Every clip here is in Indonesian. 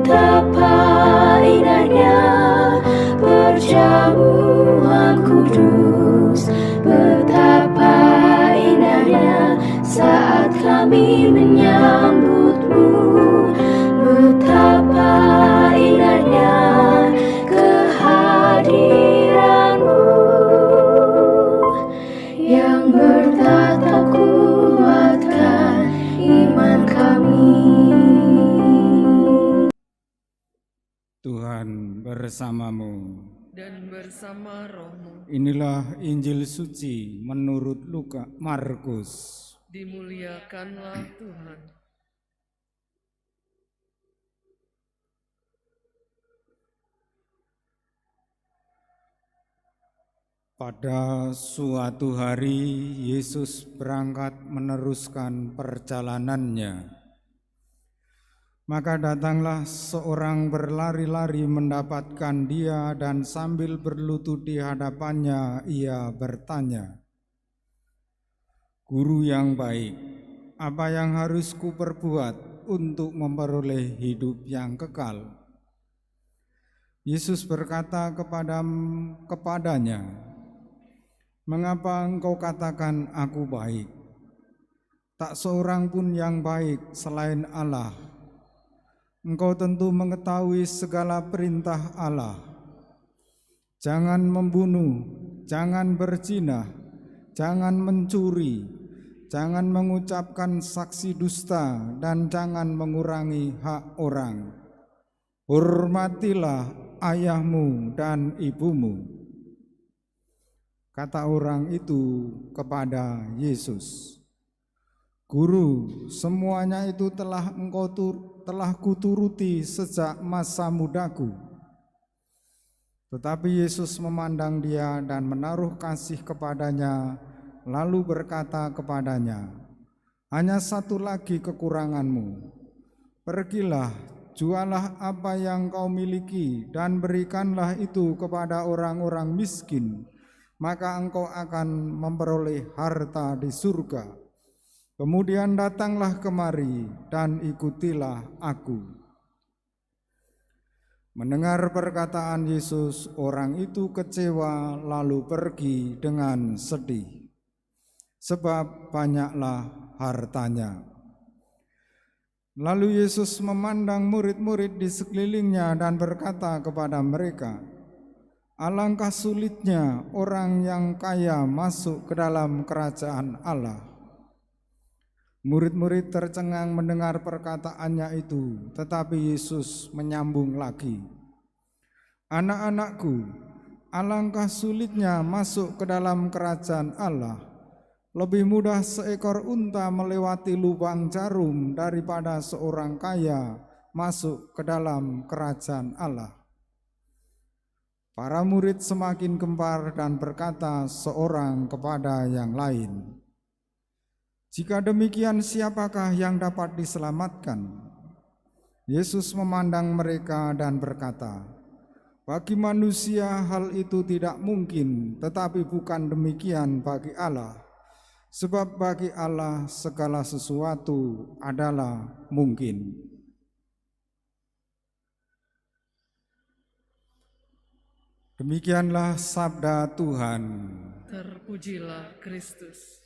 Betapa indahnya perjamuan kudus, betapa indahnya saat kami menyambutmu, betapa indahnya kehadiranmu yang bertatap kuatkan iman kami. Tuhan bersamamu dan bersama rohmu. Inilah Injil suci menurut Markus. Dimuliakanlah Tuhan. Pada suatu hari Yesus berangkat meneruskan perjalanannya. Maka datanglah seorang berlari-lari mendapatkan dia dan sambil berlutut di hadapannya ia bertanya, "Guru yang baik, apa yang harus kuperbuat untuk memperoleh hidup yang kekal?" Yesus berkata kepadanya, "Mengapa engkau katakan aku baik? Tak seorang pun yang baik selain Allah. Engkau tentu mengetahui segala perintah Allah. Jangan membunuh, jangan berzina, jangan mencuri, jangan mengucapkan saksi dusta, dan jangan mengurangi hak orang. Hormatilah ayahmu dan ibumu." Kata orang itu kepada Yesus, "Guru, semuanya itu telah kuturuti sejak masa mudaku." Tetapi Yesus memandang dia dan menaruh kasih kepadanya, lalu berkata kepadanya, "Hanya satu lagi kekuranganmu. Pergilah, jualah apa yang kau miliki dan berikanlah itu kepada orang-orang miskin, maka engkau akan memperoleh harta di surga. Kemudian datanglah kemari dan ikutilah aku." Mendengar perkataan Yesus, orang itu kecewa lalu pergi dengan sedih, sebab banyaklah hartanya. Lalu Yesus memandang murid-murid di sekelilingnya dan berkata kepada mereka, "Alangkah sulitnya orang yang kaya masuk ke dalam kerajaan Allah." Murid-murid tercengang mendengar perkataannya itu, tetapi Yesus menyambung lagi, "Anak-anakku, alangkah sulitnya masuk ke dalam kerajaan Allah. Lebih mudah seekor unta melewati lubang jarum daripada seorang kaya masuk ke dalam kerajaan Allah." Para murid semakin gempar dan berkata seorang kepada yang lain, "Jika demikian, siapakah yang dapat diselamatkan?" Yesus memandang mereka dan berkata, "Bagi manusia hal itu tidak mungkin, tetapi bukan demikian bagi Allah. Sebab bagi Allah segala sesuatu adalah mungkin." Demikianlah sabda Tuhan. Terpujilah Kristus.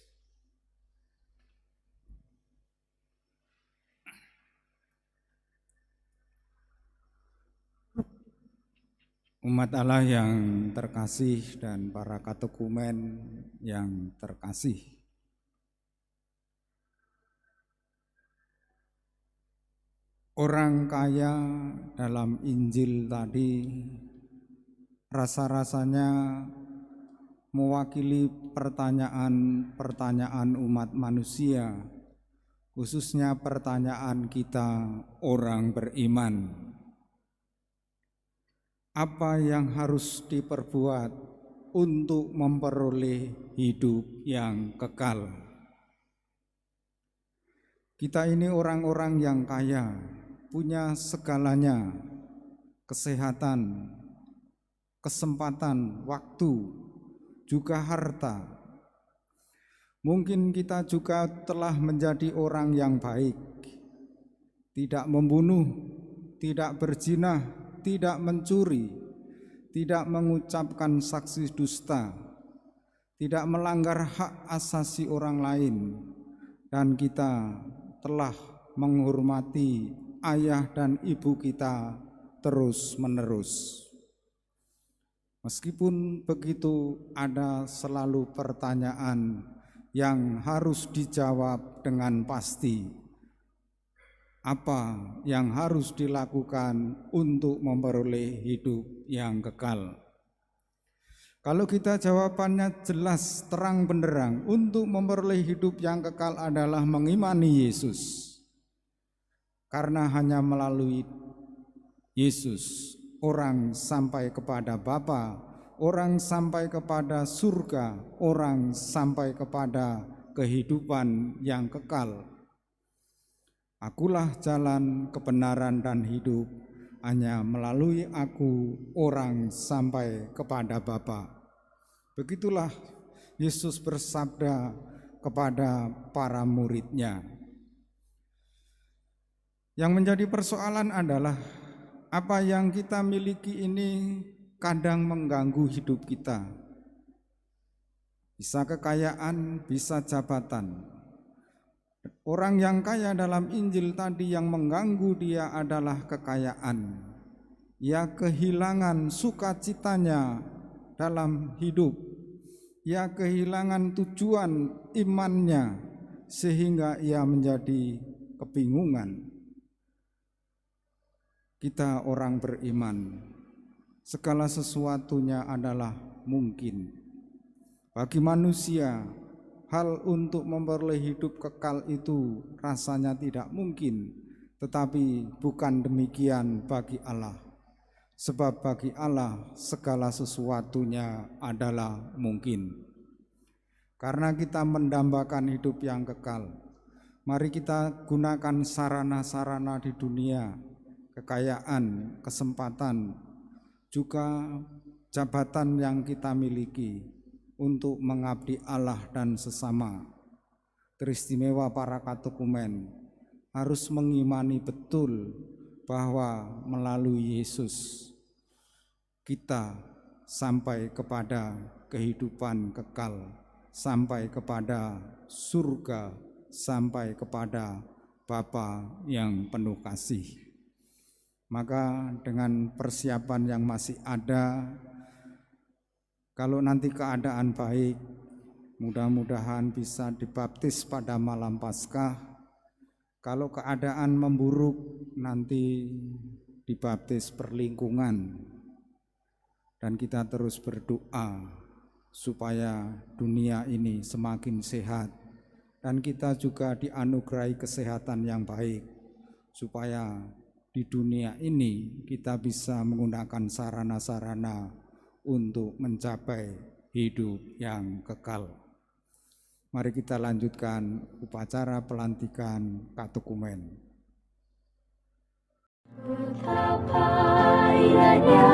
Umat Allah yang terkasih dan para katekumen yang terkasih, orang kaya dalam Injil tadi rasa-rasanya mewakili pertanyaan-pertanyaan umat manusia, khususnya pertanyaan kita orang beriman. Apa yang harus diperbuat untuk memperoleh hidup yang kekal? Kita ini orang-orang yang kaya, punya segalanya, kesehatan, kesempatan, waktu, juga harta. Mungkin kita juga telah menjadi orang yang baik, tidak membunuh, tidak berzina, tidak mencuri, tidak mengucapkan saksi dusta, tidak melanggar hak asasi orang lain, dan kita telah menghormati ayah dan ibu kita terus-menerus. Meskipun begitu, ada selalu pertanyaan yang harus dijawab dengan pasti. Apa yang harus dilakukan untuk memperoleh hidup yang kekal? Kalau kita jawabannya jelas terang benderang, untuk memperoleh hidup yang kekal adalah mengimani Yesus. Karena hanya melalui Yesus orang sampai kepada Bapa, orang sampai kepada surga, orang sampai kepada kehidupan yang kekal. Akulah jalan, kebenaran, dan hidup. Hanya melalui aku orang sampai kepada Bapa. Begitulah Yesus bersabda kepada para murid-Nya. Yang menjadi persoalan adalah apa yang kita miliki ini kadang mengganggu hidup kita. Bisa kekayaan, bisa jabatan. Orang yang kaya dalam Injil tadi, yang mengganggu dia adalah kekayaan. Ia kehilangan sukacitanya dalam hidup. Ia kehilangan tujuan imannya sehingga ia menjadi kebingungan. Kita orang beriman, segala sesuatunya adalah mungkin. Bagi manusia, hal untuk memperoleh hidup kekal itu rasanya tidak mungkin, tetapi bukan demikian bagi Allah. Sebab bagi Allah segala sesuatunya adalah mungkin. Karena kita mendambakan hidup yang kekal, mari kita gunakan sarana-sarana di dunia, kekayaan, kesempatan, juga jabatan yang kita miliki untuk mengabdi Allah dan sesama. Teristimewa para katekumen harus mengimani betul bahwa melalui Yesus kita sampai kepada kehidupan kekal, sampai kepada surga, sampai kepada Bapa yang penuh kasih. Maka dengan persiapan yang masih ada, kalau nanti keadaan baik, mudah-mudahan bisa dibaptis pada malam Paskah. Kalau keadaan memburuk, nanti dibaptis perlingkungan. Dan kita terus berdoa supaya dunia ini semakin sehat, dan kita juga dianugerahi kesehatan yang baik, supaya di dunia ini kita bisa menggunakan sarana-sarana untuk mencapai hidup yang kekal. Mari kita lanjutkan upacara pelantikan katekumen. Betapa indahnya